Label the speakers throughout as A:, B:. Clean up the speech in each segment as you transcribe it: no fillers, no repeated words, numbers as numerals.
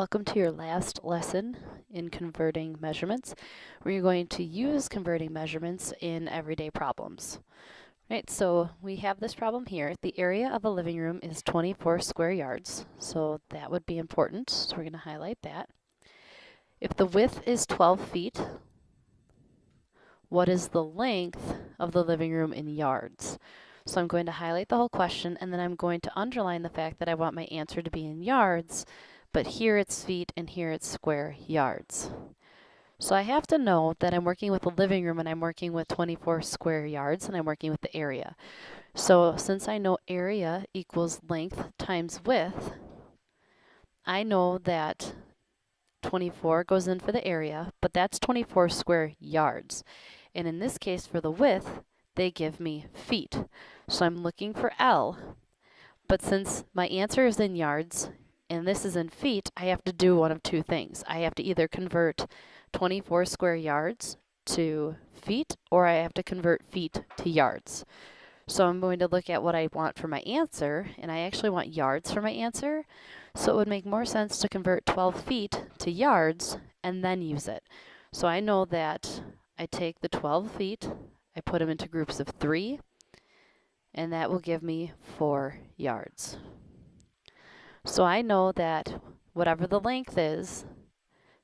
A: Welcome to your last lesson in converting measurements, where you're going to use converting measurements in everyday problems. Right, so we have this problem here. The area of a living room is 24 square yards, so that would be important. So we're going to highlight that. If the width is 12 feet, what is the length of the living room in yards? So I'm going to highlight the whole question, and then I'm going to underline the fact that I want my answer to be in yards, but here it's feet and here it's square yards. So I have to know that I'm working with a living room and I'm working with 24 square yards and I'm working with the area. So since I know area equals length times width, I know that 24 goes in for the area, but that's 24 square yards. And in this case, for the width, they give me feet. So I'm looking for L, but since my answer is in yards and this is in feet, I have to do one of two things. I have to either convert 24 square yards to feet, or I have to convert feet to yards. So I'm going to look at what I want for my answer, and I actually want yards for my answer. So it would make more sense to convert 12 feet to yards and then use it. So I know that I take the 12 feet, I put them into groups of 3, and that will give me 4 yards. So I know that whatever the length is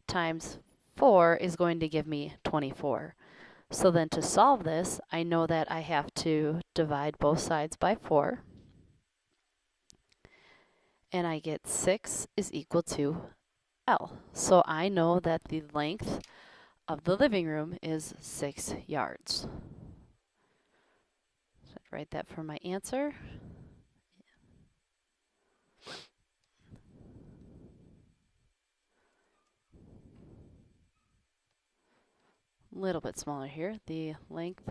A: times 4 is going to give me 24. So then to solve this, I know that I have to divide both sides by 4. And I get 6 is equal to L. So I know that the length of the living room is 6 yards. So I'd write that for my answer. A little bit smaller here. The length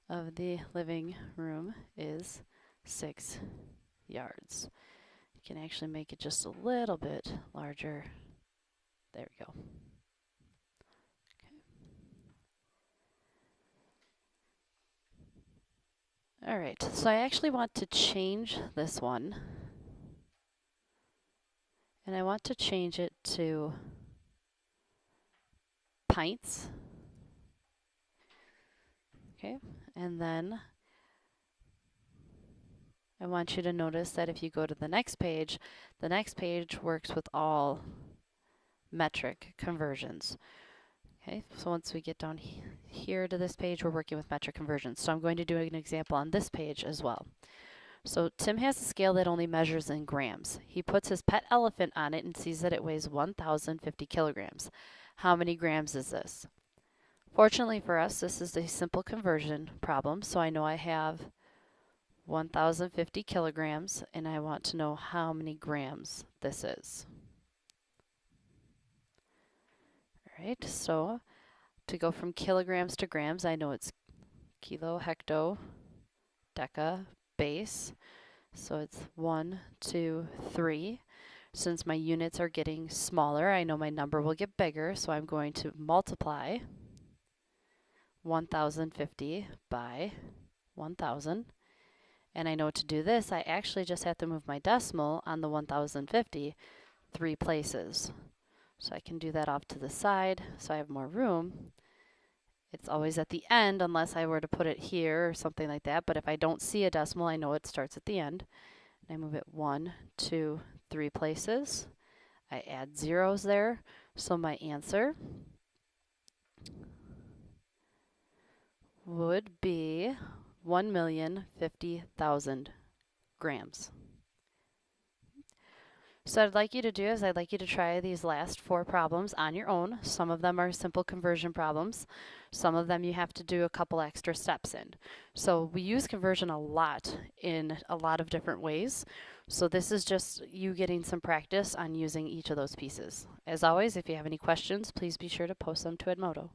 A: of the living room is 6 yards. You can actually make it just a little bit larger. There we go. Okay. All right, so I actually want to change this one. And I want to change it to pints. Okay, and then I want you to notice that if you go to the next page works with all metric conversions. Okay, so once we get down here to this page, we're working with metric conversions. So I'm going to do an example on this page as well. So Tim has a scale that only measures in grams. He puts his pet elephant on it and sees that it weighs 1,050 kilograms. How many grams is this? Fortunately for us, this is a simple conversion problem, so I know I have 1,050 kilograms, and I want to know how many grams this is. All right, so to go from kilograms to grams, I know it's kilo, hecto, deca, base. So it's 1, 2, 3. Since my units are getting smaller, I know my number will get bigger, so I'm going to multiply 1,050 by 1,000. And I know to do this, I actually just have to move my decimal on the 1,050 3 places. So I can do that off to the side so I have more room. It's always at the end unless I were to put it here or something like that, but if I don't see a decimal, I know it starts at the end. And I move it 1, 2, 3 places. I add zeros there, so my answer would be 1,050,000 grams. So what I'd like you to do is I'd like you to try these last 4 problems on your own. Some of them are simple conversion problems. Some of them you have to do a couple extra steps in. So we use conversion a lot in a lot of different ways. So this is just you getting some practice on using each of those pieces. As always, if you have any questions, please be sure to post them to Edmodo.